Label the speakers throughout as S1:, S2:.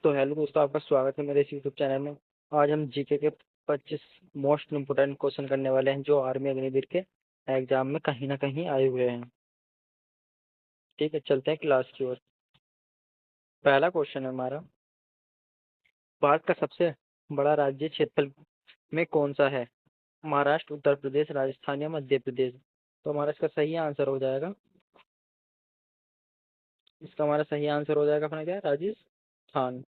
S1: तो हेलो दोस्तों, आपका स्वागत है मेरे इस यूट्यूब चैनल में। आज हम जीके के 25 मोस्ट इम्पोर्टेंट क्वेश्चन करने वाले हैं जो आर्मी अग्निवीर के एग्जाम में कहीं ना कहीं आए हुए हैं। ठीक है, चलते हैं क्लास की ओर। पहला क्वेश्चन है हमारा, भारत का सबसे बड़ा राज्य क्षेत्रफल में कौन सा है? महाराष्ट्र, उत्तर प्रदेश, राजस्थान या मध्य प्रदेश? तो हमारा इसका सही आंसर हो जाएगा, इसका हमारा सही आंसर हो जाएगा अपना क्या, राजस्थान।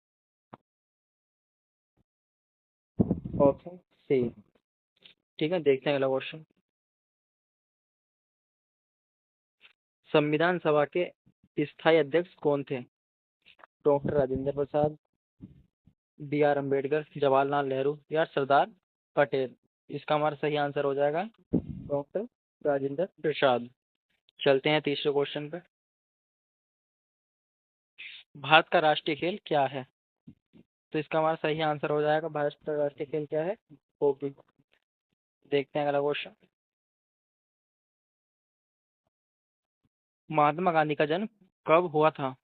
S1: Option C. ठीक है, देखते हैं अगला क्वेश्चन। संविधान सभा के स्थायी अध्यक्ष कौन थे? Doctor Rajendra Prasad, B R Ambedkar, Jawaharlal Nehru या सरदार पटेल? इसका हमारा सही आंसर हो जाएगा डॉक्टर राजेंद्र प्रसाद। चलते हैं तीसरे क्वेश्चन पे। भारत का राष्ट्रीय खेल क्या है? तो इसका हमारा सही आंसर हो जाएगा, भारत का राष्ट्रीय खेल क्या है? हॉकी। देखते हैं अगला क्वेश्चन। महात्मा गांधी का जन्म कब हुआ था?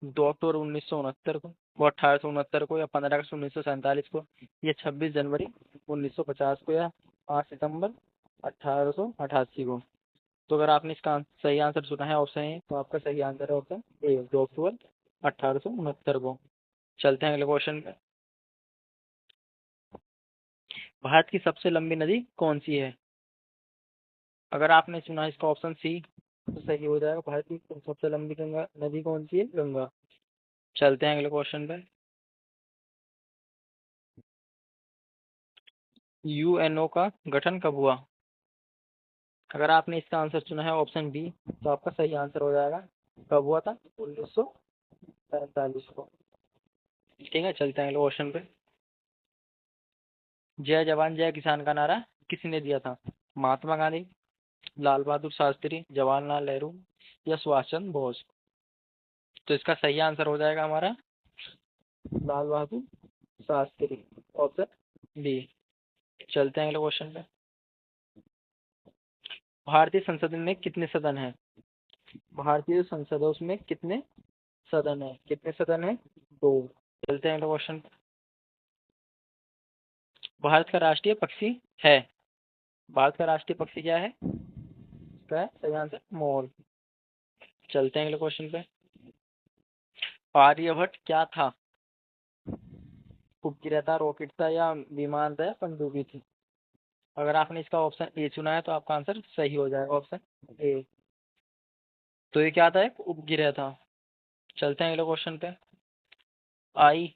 S1: 2 अक्टूबर 1969 को, वो 1869 को, या 15 अगस्त 1947 को, या 26 जनवरी 1950 को, या 8 सितंबर 1888 को? तो अगर आपने इसका सही आंसर सुना है ऑप्शन ए, तो आपका सही आंसर है ऑप्शन ए, 2 अक्टूबर 1869 को। चलते हैं अगले क्वेश्चन पे। भारत की सबसे लंबी नदी कौन सी है? अगर आपने सुना है इसका ऑप्शन सी, तो सही हो जाएगा। भारत की सबसे लंबी गंगा नदी कौन सी है? गंगा। चलते हैं अगले क्वेश्चन पे। यूएनओ का गठन कब हुआ? अगर आपने इसका आंसर चुना है ऑप्शन बी, तो आपका सही आंसर हो जाएगा। कब हुआ था? 1945 को। ठीक है, चलते हैं अगले क्वेश्चन पे। जय जवान जय किसान का नारा किसने दिया था? महात्मा गांधी, लाल बहादुर शास्त्री, जवाहरलाल नेहरू या सुभाष चंद्र बोस? तो इसका सही आंसर हो जाएगा हमारा लाल बहादुर शास्त्री, ऑप्शन बी। चलते हैं अगले क्वेश्चन पे। भारतीय संसद में कितने सदन हैं? भारतीय संसद है उसमें कितने सदन है? कितने सदन है? दो। चलते हैं अगले क्वेश्चन पे। भारत का राष्ट्रीय पक्षी है? भारत का राष्ट्रीय पक्षी क्या है? इसका है सही आंसर मोर। चलते हैं अगले क्वेश्चन पे। आर्यभट्ट क्या था? उपग्रह था, रॉकेट था, या विमान था, या पनडुब्बी थी? अगर आपने इसका ऑप्शन ए चुना है तो आपका आंसर सही हो जाएगा, ऑप्शन ए। तो ये क्या था? एक उपग्रह था। चलते हैं अगले क्वेश्चन पे। आई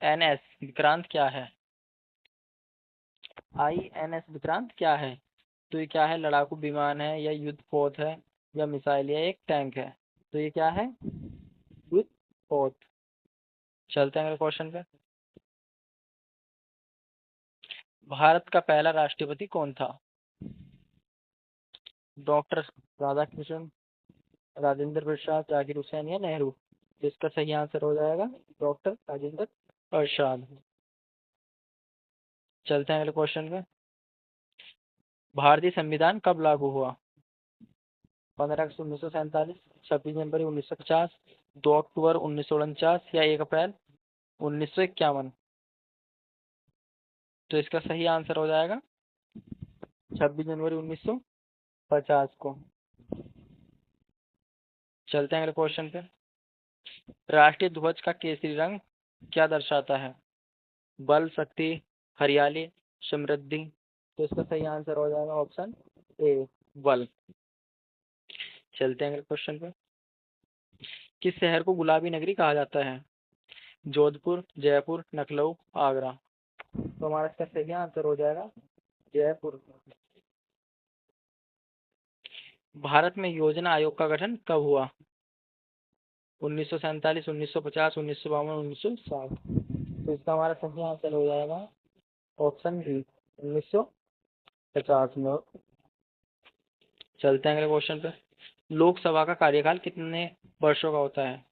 S1: एन एस विक्रांत क्या है? आई एन एस विक्रांत क्या है? तो ये क्या है? लड़ाकू विमान है, या युद्ध पोत है, या मिसाइल, या एक टैंक है? तो ये क्या है? युद्ध पोत। चलते हैं अगले क्वेश्चन पे। भारत का पहला राष्ट्रपति कौन था? डॉक्टर राधाकृष्ण, राजेंद्र प्रसाद, जाकिर हुसैन या नेहरू? तो इसका सही आंसर हो जाएगा डॉक्टर राजेंद्र प्रसाद। चलते हैं अगले क्वेश्चन पे। भारतीय संविधान कब लागू हुआ? 15 अगस्त 1947, 26 जनवरी 1950, 2 अक्टूबर 1949 या 1 अप्रैल 1951? तो इसका सही आंसर हो जाएगा 26 जनवरी 1950 को। चलते हैं अगले क्वेश्चन पे। राष्ट्रीय ध्वज का केसरी रंग क्या दर्शाता है? बल, शक्ति, हरियाली, समृद्धि? तो इसका सही आंसर हो जाएगा ऑप्शन ए, बल। चलते हैं अगले क्वेश्चन पे। किस शहर को गुलाबी नगरी कहा जाता है? जोधपुर, जयपुर, लखनऊ, आगरा? तो हमारा इसका सही आंसर हो जाएगा जयपुर। भारत में योजना आयोग का गठन कब हुआ? 1947, 1950, 1952, 1960? तो इसका हमारा सही आंसर हो जाएगा ऑप्शन बी, 1950 में। चलते हैं अगले क्वेश्चन पे। लोकसभा का कार्यकाल कितने वर्षों का होता है?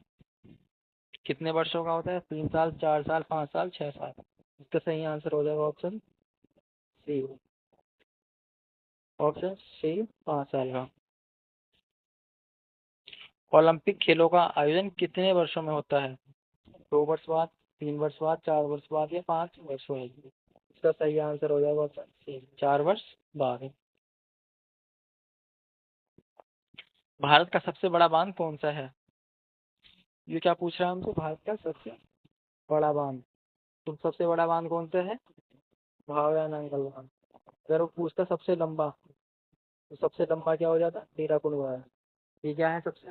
S1: कितने वर्षों का होता है? 3 साल, 4 साल, 5 साल, 6 साल? इसका सही आंसर हो जाएगा ऑप्शन सी, ऑप्शन सी, 5 साल का। ओलंपिक खेलों का आयोजन कितने वर्षों में होता है? 2 वर्ष बाद, 3 वर्ष बाद, 4 वर्ष बाद या 5 वर्ष बाद? इसका सही आंसर हो जाएगा ऑप्शन सी, 4 वर्ष बाद। भारत का सबसे बड़ा बांध कौन सा है? ये क्या पूछ रहा है हमसे, भारत का सबसे बड़ा बांध। तो सबसे बड़ा बांध कौन सा है? भावरा नांगल बांध। अगर वो पूछता सबसे लंबा, तो सबसे लंबा क्या हो जाता? हीराकुंड बांध। ये क्या है सबसे?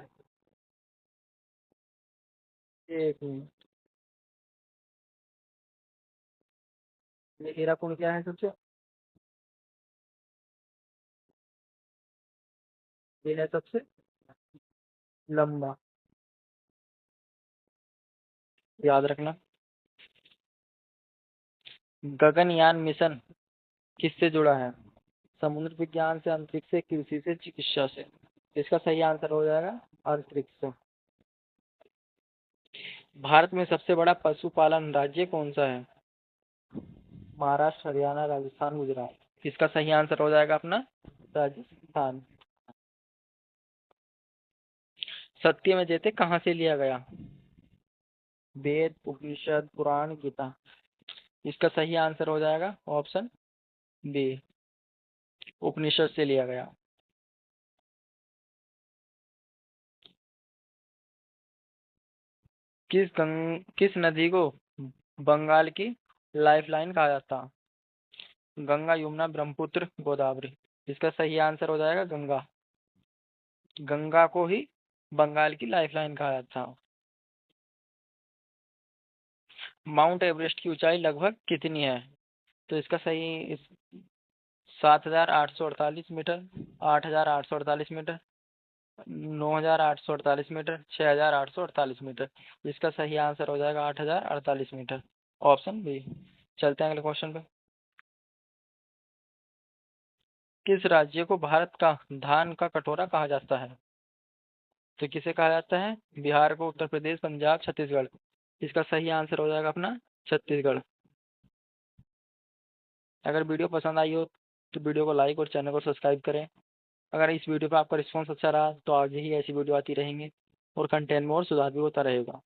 S1: एक मिनट, ये हीराकुंड क्या है सबसे? ये है सबसे लंबा, याद रखना। गगनयान मिशन किससे जुड़ा है? समुद्र विज्ञान से, अंतरिक्ष से, कृषि से, चिकित्सा से? इसका सही आंसर हो जाएगा अंतरिक्ष से। भारत में सबसे बड़ा पशुपालन राज्य कौन सा है? महाराष्ट्र, हरियाणा, राजस्थान, गुजरात? इसका सही आंसर हो जाएगा अपना राजस्थान। सत्य में जयते कहाँ से लिया गया? वेद, उपनिषद, पुराण, गीता? इसका सही आंसर हो जाएगा ऑप्शन बी, उपनिषद से लिया गया। किस नदी को बंगाल की लाइफलाइन कहा जाता? गंगा, यमुना, ब्रह्मपुत्र, गोदावरी? इसका सही आंसर हो जाएगा गंगा। गंगा को ही बंगाल की लाइफलाइन कहा जाता। माउंट एवरेस्ट की ऊंचाई लगभग कितनी है? तो इसका सही 7,848 मीटर, 8,848 मीटर, 9,848 मीटर, 6,848 मीटर? इसका सही आंसर हो जाएगा 8,048 मीटर, ऑप्शन बी। चलते हैं अगले क्वेश्चन पे। किस राज्य को भारत का धान का कटोरा कहा जाता है? तो किसे कहा जाता है? बिहार को, उत्तर प्रदेश, पंजाब, छत्तीसगढ़? इसका सही आंसर हो जाएगा अपना छत्तीसगढ़। अगर वीडियो पसंद आई हो तो वीडियो को लाइक और चैनल को सब्सक्राइब करें। अगर इस वीडियो पर आपका रिस्पॉन्स अच्छा रहा तो आगे ही ऐसी वीडियो आती रहेंगी और कंटेंट में और सुधार भी होता रहेगा।